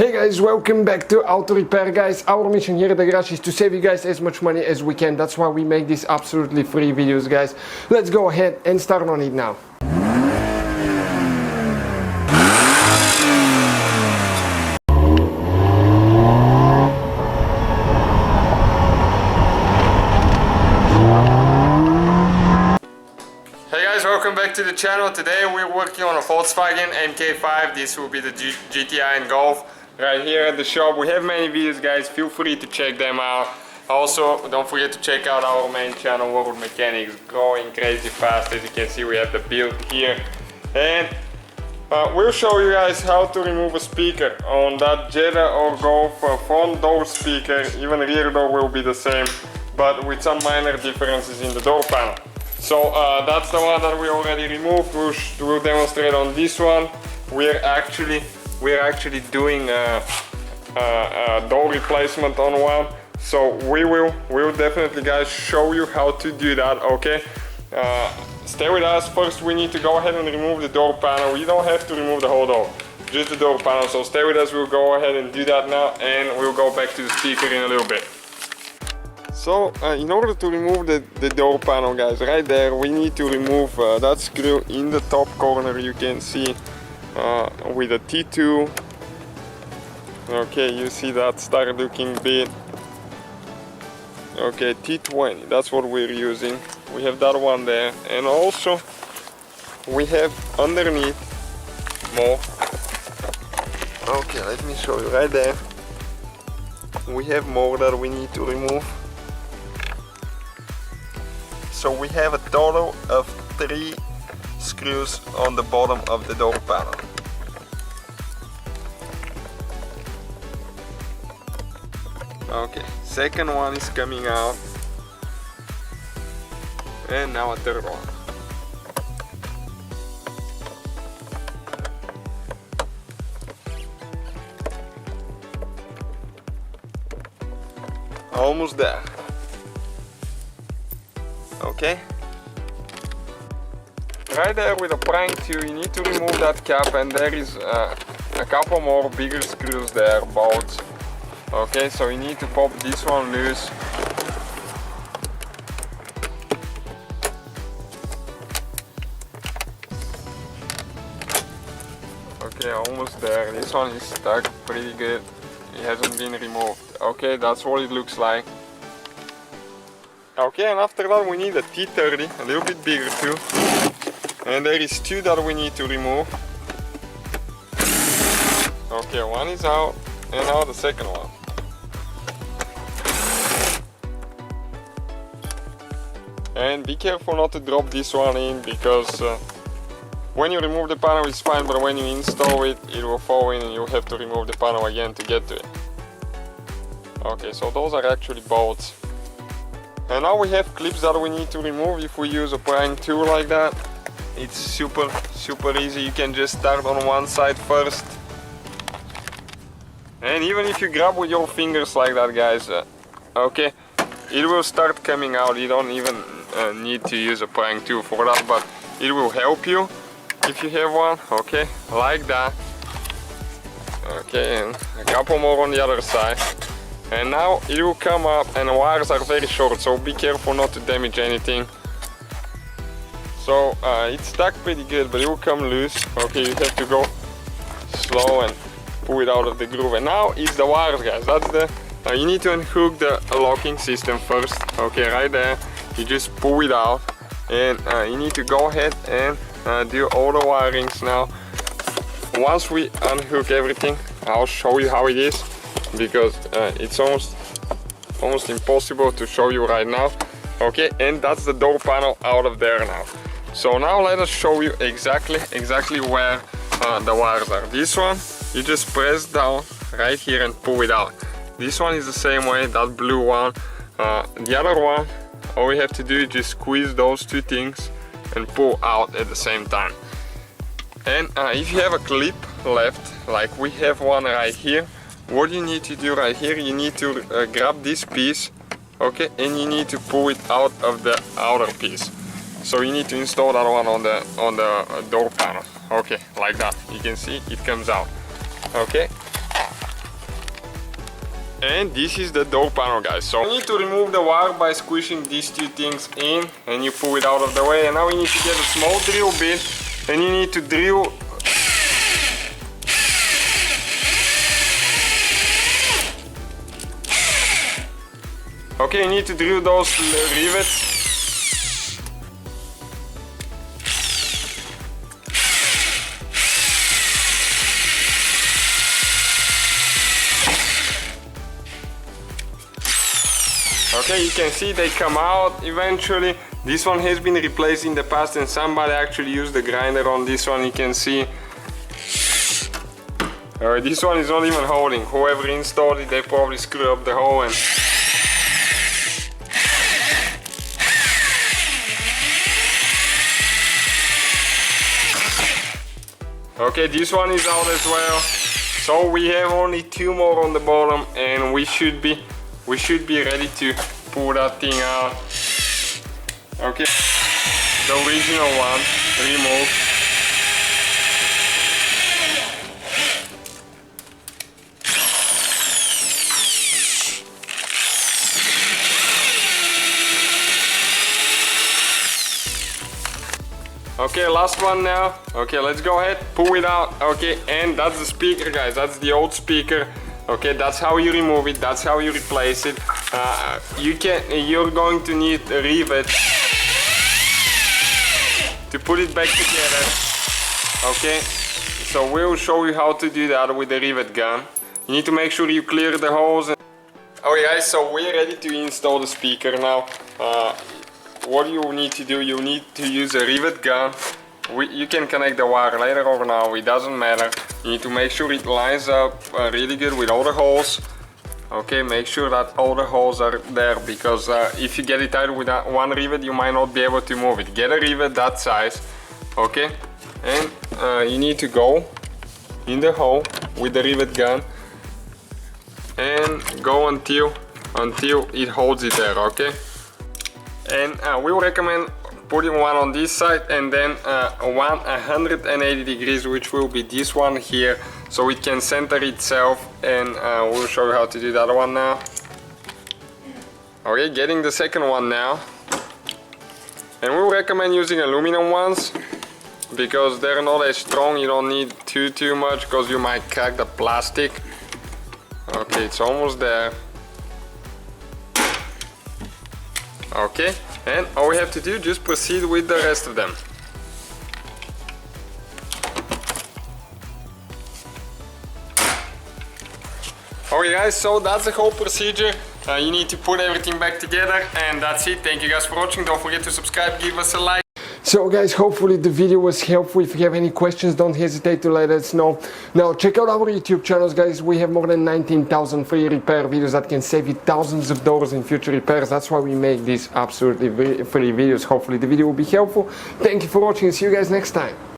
Hey guys, welcome back to Auto Repair. Guys, our mission here at the garage is to save you guys as much money as we can. That's why we make these absolutely free videos, guys. Let's go ahead and start on it now. Hey guys, welcome back to the channel. Today we're working on a Volkswagen MK5. This will be the GTI and Golf. Right here at the shop. We have many videos, guys. Feel free to check them out. Also, don't forget to check out our main channel, World Mechanics, growing crazy fast. As you can see, we have the build here. And we'll show you guys how to remove a speaker on that Jetta or Golf front door speaker. Even rear door will be the same, but with some minor differences in the door panel. So that's the one that we already removed. We'll demonstrate on this one. We're actually doing a door replacement on one, so we'll definitely, guys, show you how to do that. Okay, stay with us. First we need to go ahead and remove the door panel. You don't have to remove the whole door, just the door panel. So stay with us, we'll go ahead and do that now, and we'll go back to the speaker in a little bit. So in order to remove the door panel, guys, right there we need to remove that screw in the top corner. You can see with a T2. Okay, you see that start looking big. Okay, T20, that's what we're using. We have that one there, and also we have underneath more. Okay, let me show you right there. We have more that we need to remove. So we have a total of 3 screws on the bottom of the door panel. Okay, second one is coming out, and now a third one. Almost there. Okay. Right there with a prying tool, you need to remove that cap, and there is a couple more bigger screws there, bolts. Okay, so you need to pop this one loose. Okay, almost there. This one is stuck pretty good. It hasn't been removed. Okay, that's what it looks like. Okay, and after that we need a T30, a little bit bigger too. And there is 2 that we need to remove. Okay, one is out, and now the second one. And be careful not to drop this one in, because when you remove the panel it's fine, but when you install it, it will fall in and you'll have to remove the panel again to get to it. Okay, so those are actually bolts. And now we have clips that we need to remove. If we use a prying tool like that, it's super easy. You can just start on one side first. And even if you grab with your fingers like that, guys, okay, it will start coming out. You don't even need to use a prying tool for that, but it will help you if you have one. Okay, like that. Okay, and a couple more on the other side. And now it will come up, and the wires are very short, so be careful not to damage anything. So it's stuck pretty good, but it will come loose. Okay, you have to go slow and pull it out of the groove. And now it's the wires, guys. That's the you need to unhook the locking system first. Okay, right there. You just pull it out, and you need to go ahead and do all the wirings now. Once we unhook everything, I'll show you how it is, because it's almost impossible to show you right now. Okay, and that's the door panel out of there now. So now let us show you exactly where the wires are. This one, you just press down right here and pull it out. This one is the same way, that blue one. The other one, all we have to do is just squeeze those 2 things and pull out at the same time. And if you have a clip left, like we have one right here, what you need to do right here, you need to grab this piece, okay, and you need to pull it out of the outer piece. So you need to install that one on the door panel. Okay, like that. You can see it comes out. Okay, And this is the door panel, guys. So you need to remove the wire by squishing these two things in, and you pull it out of the way. And now you need to get a small drill bit, and you need to drill. Okay, you need to drill those rivets. Okay, you can see they come out eventually. This one has been replaced in the past and somebody actually used the grinder on this one, you can see. This one is not even holding. Whoever installed it, they probably screwed up the hole and... Okay, this one is out as well. So we have only 2 more on the bottom and we should be ready to pull that thing out. Okay, the original one removed. Okay, last one now. Okay, let's go ahead, pull it out. Okay, and that's the speaker, guys. That's the old speaker. Okay, that's how you remove it. That's how you replace it. You're going to need a rivet to put it back together. Okay, so we'll show you how to do that with the rivet gun. You need to make sure you clear the holes. Okay, guys, so we're ready to install the speaker now. What you need to do, you need to use a rivet gun. You can connect the wire later or now, it doesn't matter. You need to make sure it lines up really good with all the holes. Okay, make sure that all the holes are there, because if you get it tight with one rivet, you might not be able to move it. Get a rivet that size, okay? And you need to go in the hole with the rivet gun and go until it holds it there, okay? And we will recommend putting one on this side and then one 180 degrees, which will be this one here, so it can center itself, and we'll show you how to do that one now. Okay, getting the second one now, and we recommend using aluminum ones because they're not as strong. You don't need too much because you might crack the plastic. Okay, it's almost there. Okay, and all we have to do, just proceed with the rest of them. Okay guys, so that's the whole procedure. You need to put everything back together, and that's it. Thank you guys for watching. Don't forget to subscribe, give us a like. So guys, hopefully the video was helpful. If you have any questions, don't hesitate to let us know. Now check out our YouTube channels, guys. We have more than 19,000 free repair videos that can save you thousands of dollars in future repairs. That's why we make these absolutely free videos. Hopefully the video will be helpful. Thank you for watching. See you guys next time.